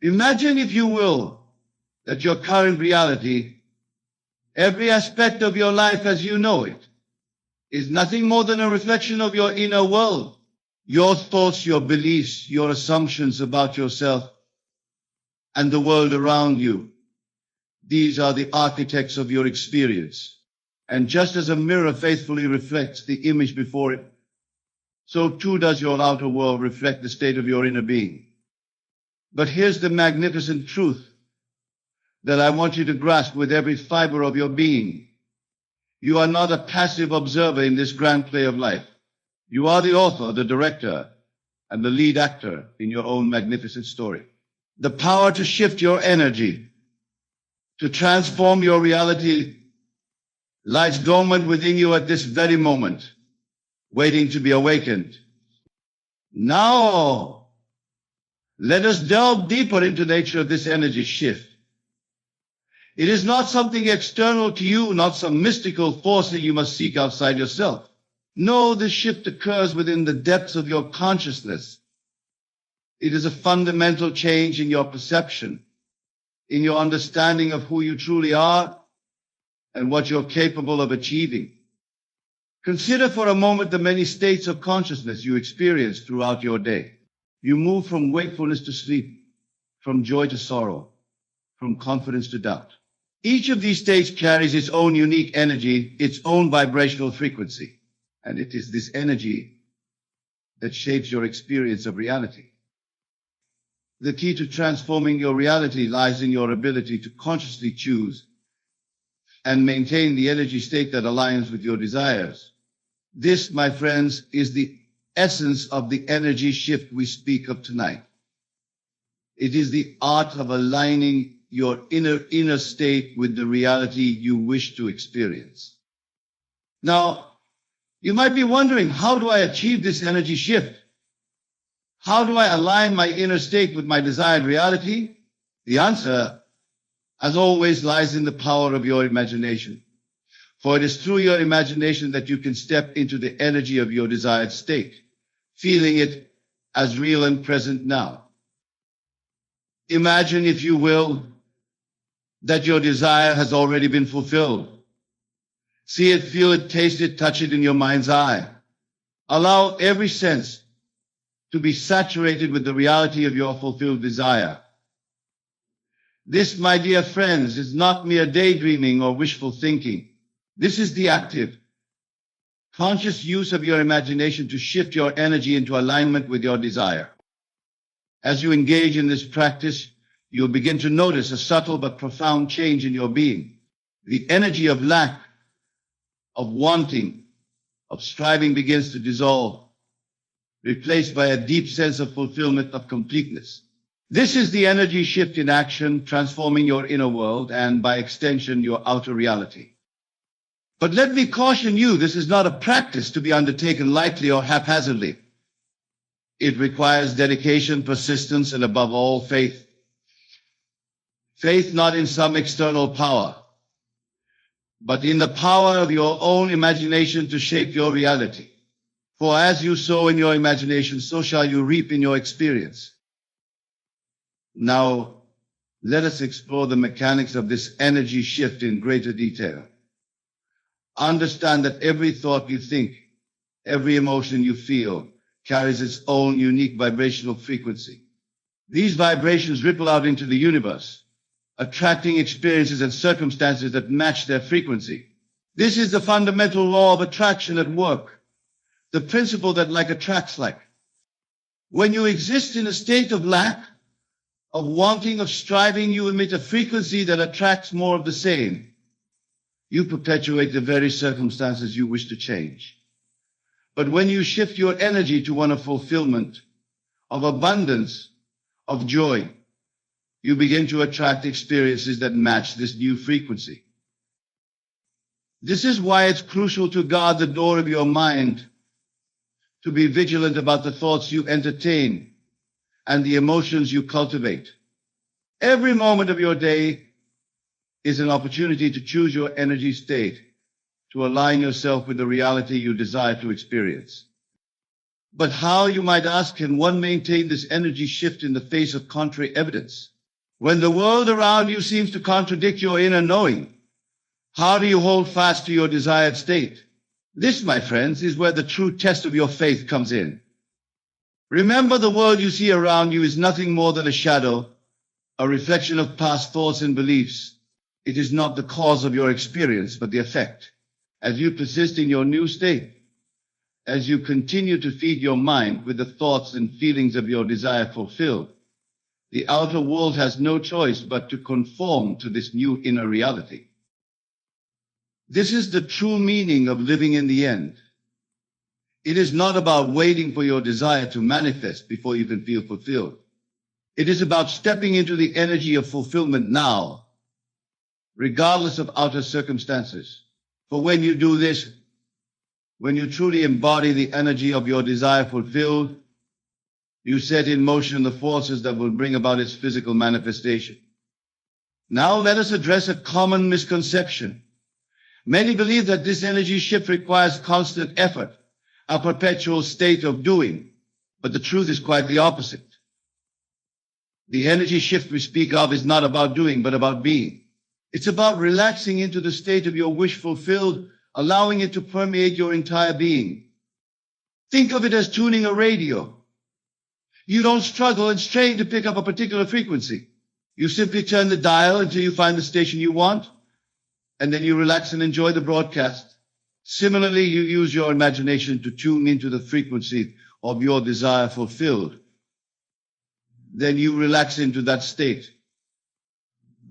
Imagine, if you will, that your current reality, every aspect of your life as you know it, is nothing more than a reflection of your inner world. Your thoughts, your beliefs, your assumptions about yourself and the world around you. These are the architects of your experience. And just as a mirror faithfully reflects the image before it, so too does your outer world reflect the state of your inner being. But here's the magnificent truth that I want you to grasp with every fiber of your being. You are not a passive observer in this grand play of life. You are the author, the director, and the lead actor in your own magnificent story. The power to shift your energy, to transform your reality, lies dormant within you at this very moment, waiting to be awakened. Now, let us delve deeper into the nature of this energy shift. It is not something external to you, not some mystical force that you must seek outside yourself. No, this shift occurs within the depths of your consciousness. It is a fundamental change in your perception, in your understanding of who you truly are and what you're capable of achieving. Consider for a moment the many states of consciousness you experience throughout your day. You move from wakefulness to sleep, from joy to sorrow, from confidence to doubt. Each of these states carries its own unique energy, its own vibrational frequency. And it is this energy that shapes your experience of reality. The key to transforming your reality lies in your ability to consciously choose and maintain the energy state that aligns with your desires. This, my friends, is the essence of the energy shift we speak of tonight. It is the art of aligning your inner state with the reality you wish to experience. Now, you might be wondering, how do I achieve this energy shift? How do I align my inner state with my desired reality? The answer, as always, lies in the power of your imagination. For it is through your imagination that you can step into the energy of your desired state, feeling it as real and present now. Imagine, if you will, that your desire has already been fulfilled. See it, feel it, taste it, touch it in your mind's eye. Allow every sense to be saturated with the reality of your fulfilled desire. This, my dear friends, is not mere daydreaming or wishful thinking. This is the active, conscious use of your imagination to shift your energy into alignment with your desire. As you engage in this practice, you'll begin to notice a subtle but profound change in your being. The energy of lack, of wanting, of striving begins to dissolve, replaced by a deep sense of fulfillment, of completeness. This is the energy shift in action, transforming your inner world and, by extension, your outer reality. But let me caution you, this is not a practice to be undertaken lightly or haphazardly. It requires dedication, persistence, and above all, faith. Faith not in some external power, but in the power of your own imagination to shape your reality. For as you sow in your imagination, so shall you reap in your experience. Now, let us explore the mechanics of this energy shift in greater detail. Understand that every thought you think, every emotion you feel, carries its own unique vibrational frequency. These vibrations ripple out into the universe, attracting experiences and circumstances that match their frequency. This is the fundamental law of attraction at work, the principle that like attracts like. When you exist in a state of lack, of wanting, of striving, you emit a frequency that attracts more of the same. You perpetuate the very circumstances you wish to change. But when you shift your energy to one of fulfillment, of abundance, of joy, you begin to attract experiences that match this new frequency. This is why it's crucial to guard the door of your mind, to be vigilant about the thoughts you entertain and the emotions you cultivate. Every moment of your day is an opportunity to choose your energy state, to align yourself with the reality you desire to experience. But how, you might ask, can one maintain this energy shift in the face of contrary evidence? When the world around you seems to contradict your inner knowing, how do you hold fast to your desired state? This, my friends, is where the true test of your faith comes in. Remember, the world you see around you is nothing more than a shadow, a reflection of past thoughts and beliefs. It is not the cause of your experience, but the effect. As you persist in your new state, as you continue to feed your mind with the thoughts and feelings of your desire fulfilled, the outer world has no choice but to conform to this new inner reality. This is the true meaning of living in the end. It is not about waiting for your desire to manifest before you can feel fulfilled. It is about stepping into the energy of fulfillment now, regardless of outer circumstances. For when you do this, when you truly embody the energy of your desire fulfilled, you set in motion the forces that will bring about its physical manifestation. Now let us address a common misconception. Many believe that this energy shift requires constant effort, a perpetual state of doing, but the truth is quite the opposite. The energy shift we speak of is not about doing, but about being. It's about relaxing into the state of your wish fulfilled, allowing it to permeate your entire being. Think of it as tuning a radio. You don't struggle and strain to pick up a particular frequency. You simply turn the dial until you find the station you want, and then you relax and enjoy the broadcast. Similarly, you use your imagination to tune into the frequency of your desire fulfilled. Then you relax into that state,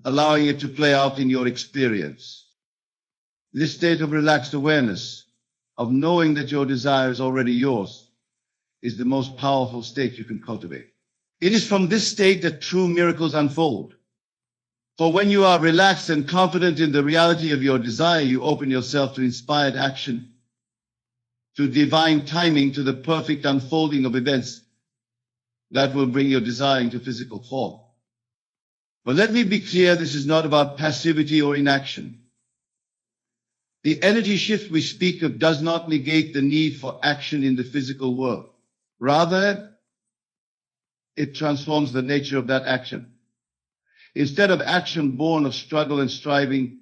allowing it to play out in your experience. This state of relaxed awareness, of knowing that your desire is already yours, is the most powerful state you can cultivate. It is from this state that true miracles unfold. For when you are relaxed and confident in the reality of your desire, you open yourself to inspired action, to divine timing, to the perfect unfolding of events that will bring your desire into physical form. But let me be clear, this is not about passivity or inaction. The energy shift we speak of does not negate the need for action in the physical world. Rather, it transforms the nature of that action. Instead of action born of struggle and striving,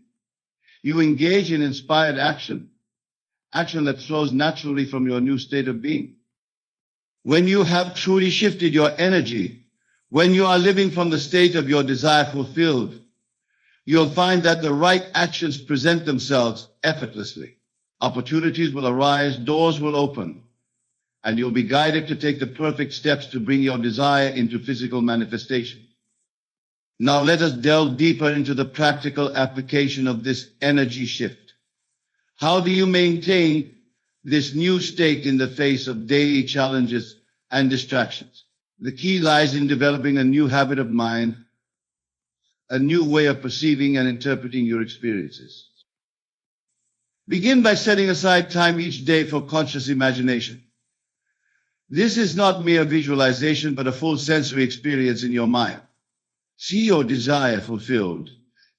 you engage in inspired action, action that flows naturally from your new state of being. When you have truly shifted your energy, when you are living from the state of your desire fulfilled, you'll find that the right actions present themselves effortlessly. Opportunities will arise, doors will open, and you'll be guided to take the perfect steps to bring your desire into physical manifestation. Now let us delve deeper into the practical application of this energy shift. How do you maintain this new state in the face of daily challenges and distractions? The key lies in developing a new habit of mind, a new way of perceiving and interpreting your experiences. Begin by setting aside time each day for conscious imagination. This is not mere visualization, but a full sensory experience in your mind. See your desire fulfilled.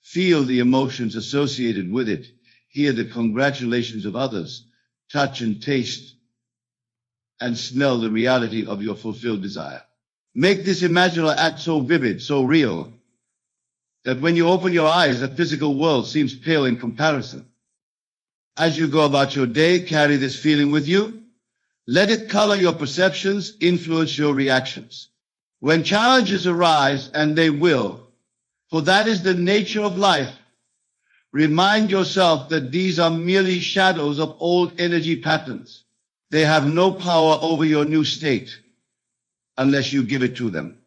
Feel the emotions associated with it. Hear the congratulations of others. Touch and taste and smell the reality of your fulfilled desire. Make this imaginal act so vivid, so real, that when you open your eyes, the physical world seems pale in comparison. As you go about your day, carry this feeling with you. Let it color your perceptions, influence your reactions. When challenges arise, and they will, for that is the nature of life, remind yourself that these are merely shadows of old energy patterns. They have no power over your new state unless you give it to them.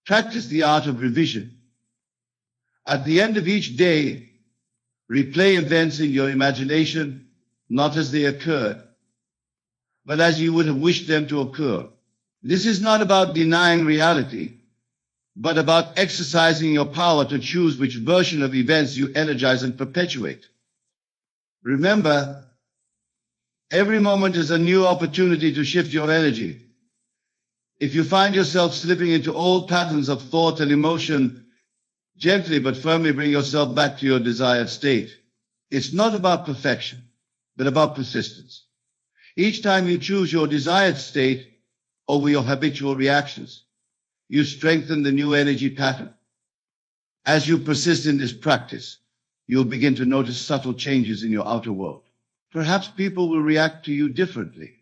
Practice the art of revision. At the end of each day, replay events in your imagination, not as they occurred, but as you would have wished them to occur. This is not about denying reality, but about exercising your power to choose which version of events you energize and perpetuate. Remember, every moment is a new opportunity to shift your energy. If you find yourself slipping into old patterns of thought and emotion, gently but firmly bring yourself back to your desired state. It's not about perfection, but about persistence. Each time you choose your desired state over your habitual reactions, you strengthen the new energy pattern. As you persist in this practice, you'll begin to notice subtle changes in your outer world. Perhaps people will react to you differently.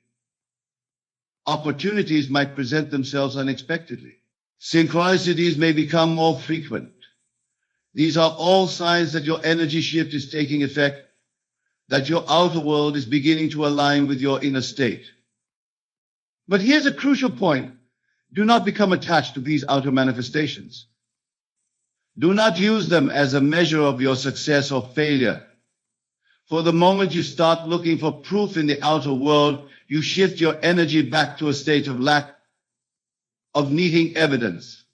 Opportunities might present themselves unexpectedly. Synchronicities may become more frequent. These are all signs that your energy shift is taking effect, that your outer world is beginning to align with your inner state. But here's a crucial point. Do not become attached to these outer manifestations. Do not use them as a measure of your success or failure. For the moment you start looking for proof in the outer world, you shift your energy back to a state of lack of needing evidence.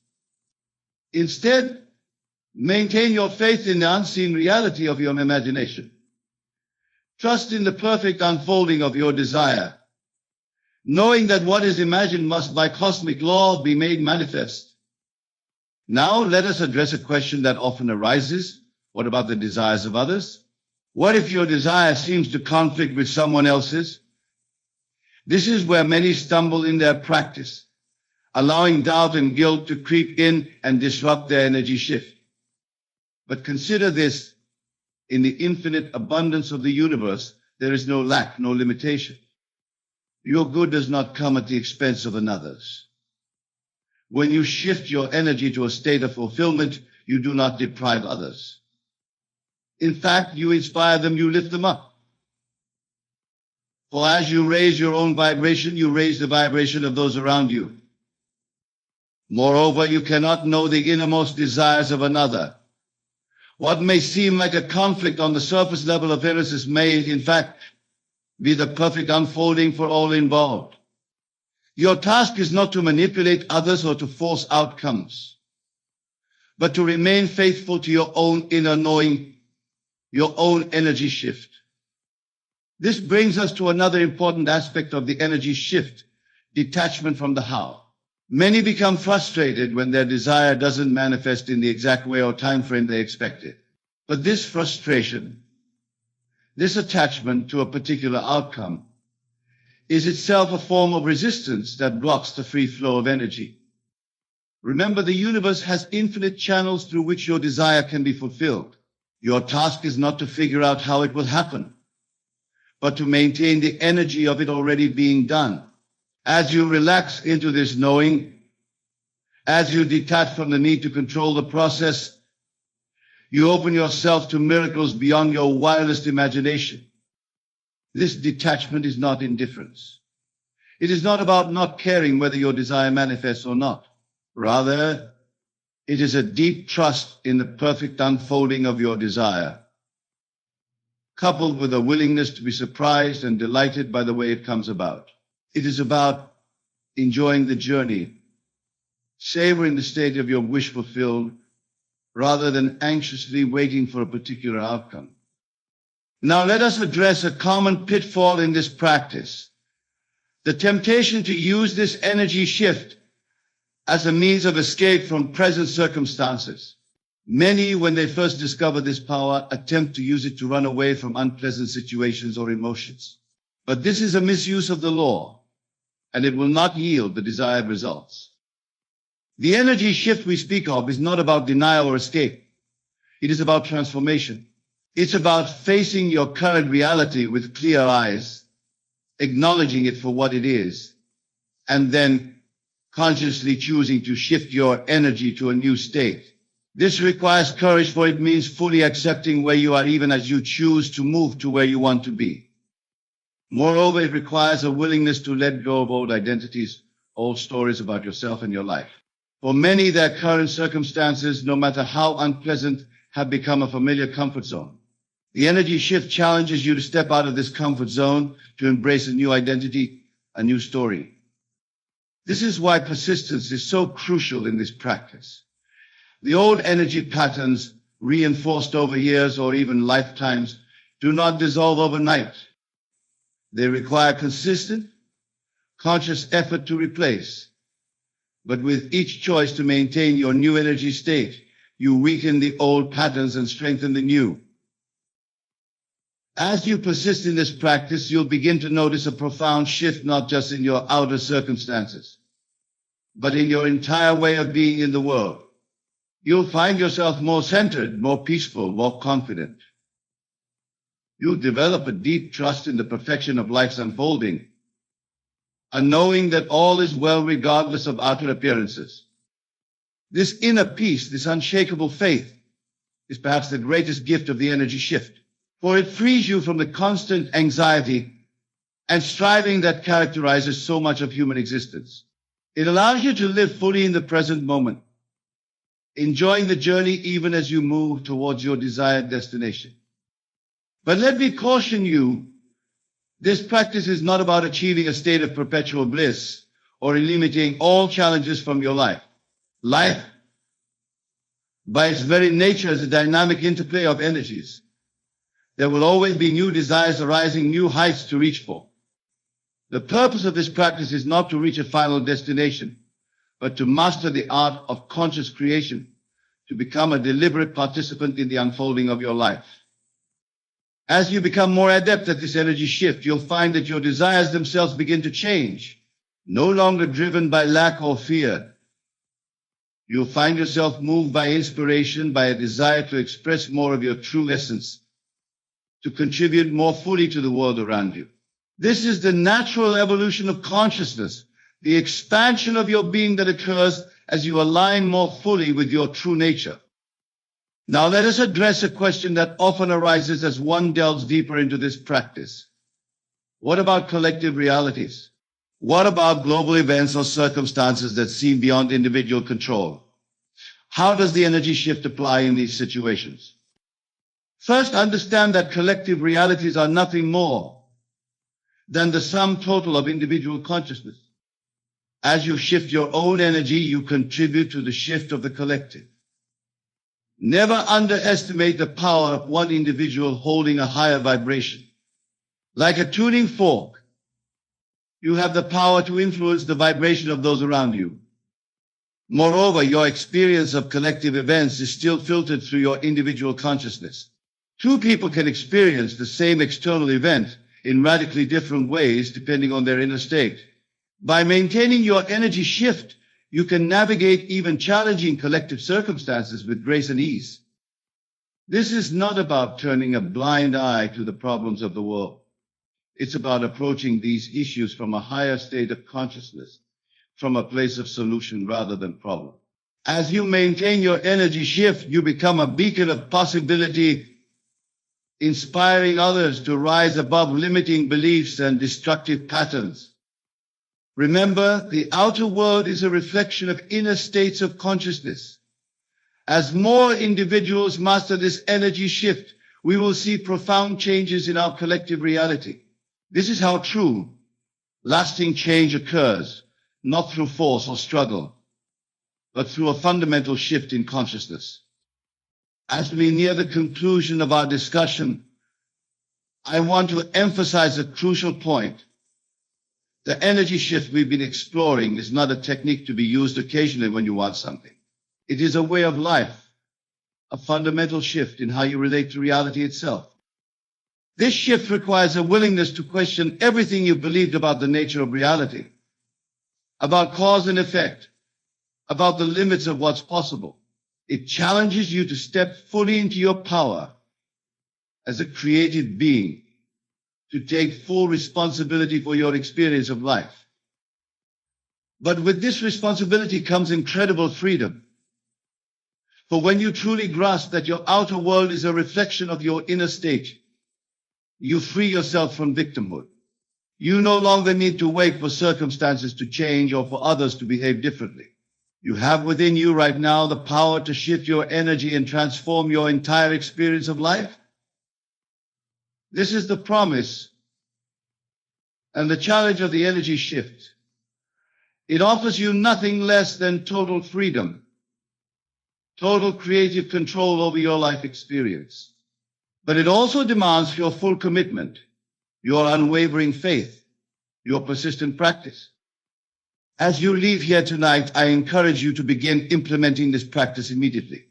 Instead, maintain your faith in the unseen reality of your imagination. Trust in the perfect unfolding of your desire, knowing that what is imagined must by cosmic law be made manifest. Now let us address a question that often arises. What about the desires of others? What if your desire seems to conflict with someone else's? This is where many stumble in their practice, allowing doubt and guilt to creep in and disrupt their energy shift. But consider this, in the infinite abundance of the universe, there is no lack, no limitation. Your good does not come at the expense of another's. When you shift your energy to a state of fulfillment, you do not deprive others. In fact, you inspire them, you lift them up. For as you raise your own vibration, you raise the vibration of those around you. Moreover, you cannot know the innermost desires of another. What may seem like a conflict on the surface level of innocence may, in fact, be the perfect unfolding for all involved. Your task is not to manipulate others or to force outcomes, but to remain faithful to your own inner knowing, your own energy shift. This brings us to another important aspect of the energy shift, detachment from the how. Many become frustrated when their desire doesn't manifest in the exact way or time frame they expected. But this frustration, this attachment to a particular outcome, is itself a form of resistance that blocks the free flow of energy. Remember, the universe has infinite channels through which your desire can be fulfilled. Your task is not to figure out how it will happen, but to maintain the energy of it already being done. As you relax into this knowing, as you detach from the need to control the process, you open yourself to miracles beyond your wildest imagination. This detachment is not indifference. It is not about not caring whether your desire manifests or not. Rather, it is a deep trust in the perfect unfolding of your desire, coupled with a willingness to be surprised and delighted by the way it comes about. It is about enjoying the journey, savoring the state of your wish fulfilled, rather than anxiously waiting for a particular outcome. Now let us address a common pitfall in this practice: the temptation to use this energy shift as a means of escape from present circumstances. Many, when they first discover this power, attempt to use it to run away from unpleasant situations or emotions. But this is a misuse of the law, and it will not yield the desired results. The energy shift we speak of is not about denial or escape. It is about transformation. It's about facing your current reality with clear eyes, acknowledging it for what it is, and then consciously choosing to shift your energy to a new state. This requires courage, for it means fully accepting where you are even as you choose to move to where you want to be. Moreover, it requires a willingness to let go of old identities, old stories about yourself and your life. For many, their current circumstances, no matter how unpleasant, have become a familiar comfort zone. The energy shift challenges you to step out of this comfort zone, to embrace a new identity, a new story. This is why persistence is so crucial in this practice. The old energy patterns, reinforced over years or even lifetimes, do not dissolve overnight. They require consistent, conscious effort to replace. But with each choice to maintain your new energy state, you weaken the old patterns and strengthen the new. As you persist in this practice, you'll begin to notice a profound shift, not just in your outer circumstances, but in your entire way of being in the world. You'll find yourself more centered, more peaceful, more confident. You'll develop a deep trust in the perfection of life's unfolding, a knowing that all is well regardless of outer appearances. This inner peace, this unshakable faith, is perhaps the greatest gift of the energy shift, for it frees you from the constant anxiety and striving that characterizes so much of human existence. It allows you to live fully in the present moment, enjoying the journey even as you move towards your desired destination. But let me caution you, this practice is not about achieving a state of perpetual bliss or eliminating all challenges from your life. Life, by its very nature, is a dynamic interplay of energies. There will always be new desires arising, new heights to reach for. The purpose of this practice is not to reach a final destination, but to master the art of conscious creation, to become a deliberate participant in the unfolding of your life. As you become more adept at this energy shift, you'll find that your desires themselves begin to change, no longer driven by lack or fear. You'll find yourself moved by inspiration, by a desire to express more of your true essence, to contribute more fully to the world around you. This is the natural evolution of consciousness, the expansion of your being that occurs as you align more fully with your true nature. Now let us address a question that often arises as one delves deeper into this practice. What about collective realities? What about global events or circumstances that seem beyond individual control? How does the energy shift apply in these situations? First, understand that collective realities are nothing more than the sum total of individual consciousness. As you shift your own energy, you contribute to the shift of the collective. Never underestimate the power of one individual holding a higher vibration. Like a tuning fork, you have the power to influence the vibration of those around you. Moreover, your experience of collective events is still filtered through your individual consciousness. Two people can experience the same external event in radically different ways depending on their inner state. By maintaining your energy shift, you can navigate even challenging collective circumstances with grace and ease. This is not about turning a blind eye to the problems of the world. It's about approaching these issues from a higher state of consciousness, from a place of solution rather than problem. As you maintain your energy shift, you become a beacon of possibility, inspiring others to rise above limiting beliefs and destructive patterns. Remember, the outer world is a reflection of inner states of consciousness. As more individuals master this energy shift, we will see profound changes in our collective reality. This is how true, lasting change occurs, not through force or struggle, but through a fundamental shift in consciousness. As we near the conclusion of our discussion, I want to emphasize a crucial point. The energy shift we've been exploring is not a technique to be used occasionally when you want something. It is a way of life, a fundamental shift in how you relate to reality itself. This shift requires a willingness to question everything you believed about the nature of reality, about cause and effect, about the limits of what's possible. It challenges you to step fully into your power as a creative being, to take full responsibility for your experience of life. But with this responsibility comes incredible freedom. For when you truly grasp that your outer world is a reflection of your inner state, you free yourself from victimhood. You no longer need to wait for circumstances to change or for others to behave differently. You have within you right now the power to shift your energy and transform your entire experience of life. This is the promise and the challenge of the energy shift. It offers you nothing less than total freedom, total creative control over your life experience. But it also demands your full commitment, your unwavering faith, your persistent practice. As you leave here tonight, I encourage you to begin implementing this practice immediately.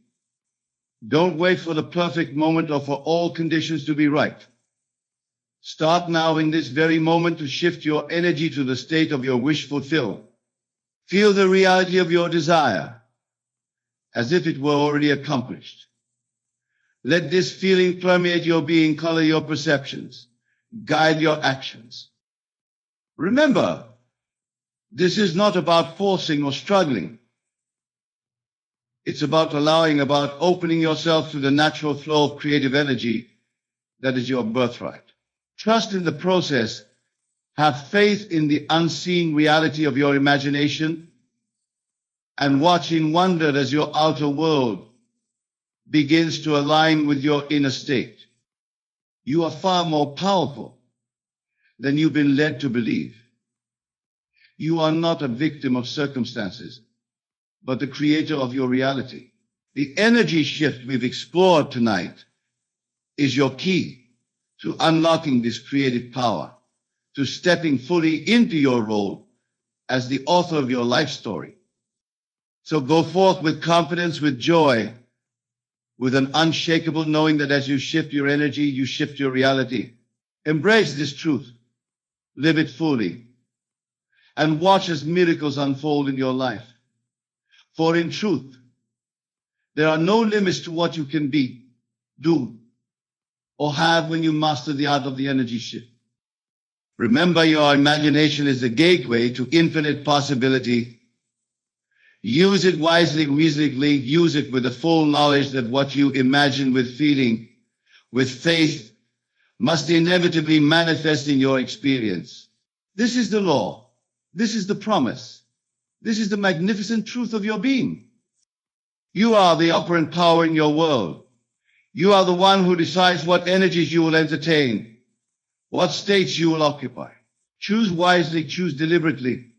Don't wait for the perfect moment or for all conditions to be right. Start now in this very moment to shift your energy to the state of your wish fulfilled. Feel the reality of your desire as if it were already accomplished. Let this feeling permeate your being, color your perceptions, guide your actions. Remember, this is not about forcing or struggling. It's about opening yourself to the natural flow of creative energy that is your birthright. Trust in the process. Have faith in the unseen reality of your imagination, and watch in wonder as your outer world begins to align with your inner state. You are far more powerful than you've been led to believe. You are not a victim of circumstances, but the creator of your reality. The energy shift we've explored tonight is your key to unlocking this creative power, to stepping fully into your role as the author of your life story. So go forth with confidence, with joy, with an unshakable knowing that as you shift your energy, you shift your reality. Embrace this truth, live it fully, and watch as miracles unfold in your life. For in truth, there are no limits to what you can be, do, or have when you master the art of the energy shift. Remember, your imagination is the gateway to infinite possibility. Use it wisely, reasonably. Use it with the full knowledge that what you imagine with feeling, with faith, must inevitably manifest in your experience. This is the law. This is the promise. This is the magnificent truth of your being. You are the operant power in your world. You are the one who decides what energies you will entertain, what states you will occupy. Choose wisely, choose deliberately,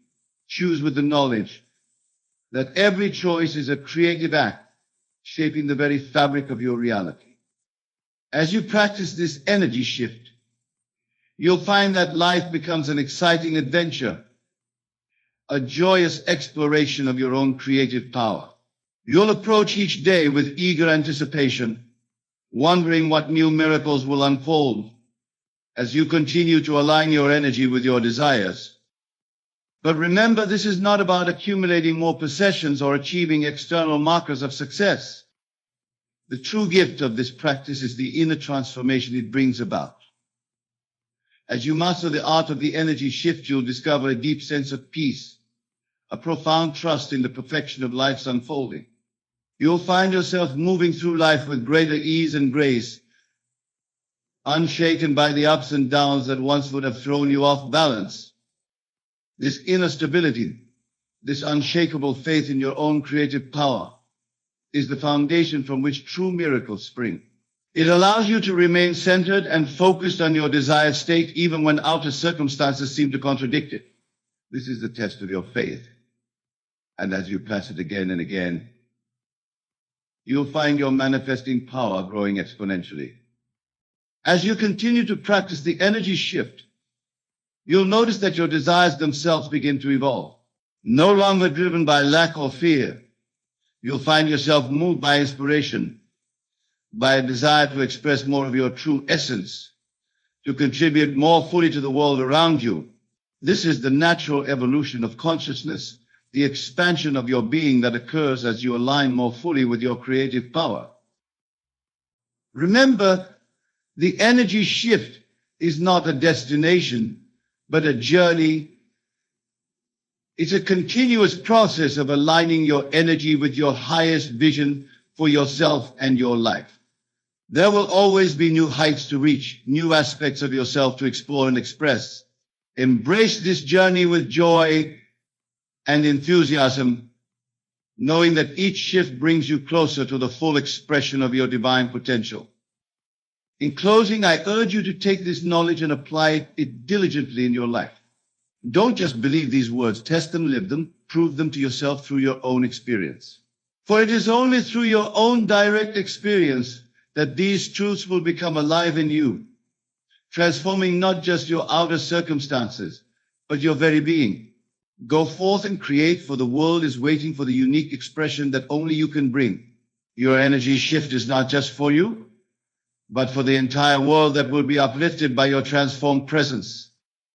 choose with the knowledge that every choice is a creative act shaping the very fabric of your reality. As you practice this energy shift, you'll find that life becomes an exciting adventure, a joyous exploration of your own creative power. You'll approach each day with eager anticipation, wondering what new miracles will unfold as you continue to align your energy with your desires. But remember, this is not about accumulating more possessions or achieving external markers of success. The true gift of this practice is the inner transformation it brings about. As you master the art of the energy shift, you'll discover a deep sense of peace, a profound trust in the perfection of life's unfolding. You'll find yourself moving through life with greater ease and grace, unshaken by the ups and downs that once would have thrown you off balance. This inner stability, this unshakable faith in your own creative power, is the foundation from which true miracles spring. It allows you to remain centered and focused on your desired state even when outer circumstances seem to contradict it. This is the test of your faith. And as you pass it again and again, you'll find your manifesting power growing exponentially. As you continue to practice the energy shift, you'll notice that your desires themselves begin to evolve. No longer driven by lack or fear, you'll find yourself moved by inspiration, by a desire to express more of your true essence, to contribute more fully to the world around you. This is the natural evolution of consciousness, the expansion of your being that occurs as you align more fully with your creative power. Remember, the energy shift is not a destination, but a journey. It's a continuous process of aligning your energy with your highest vision for yourself and your life. There will always be new heights to reach, new aspects of yourself to explore and express. Embrace this journey with joy and enthusiasm, knowing that each shift brings you closer to the full expression of your divine potential. In closing, I urge you to take this knowledge and apply it diligently in your life. Don't just believe these words, test them, live them, prove them to yourself through your own experience. For it is only through your own direct experience that these truths will become alive in you, transforming not just your outer circumstances, but your very being. Go forth and create, for the world is waiting for the unique expression that only you can bring. Your energy shift is not just for you, but for the entire world that will be uplifted by your transformed presence.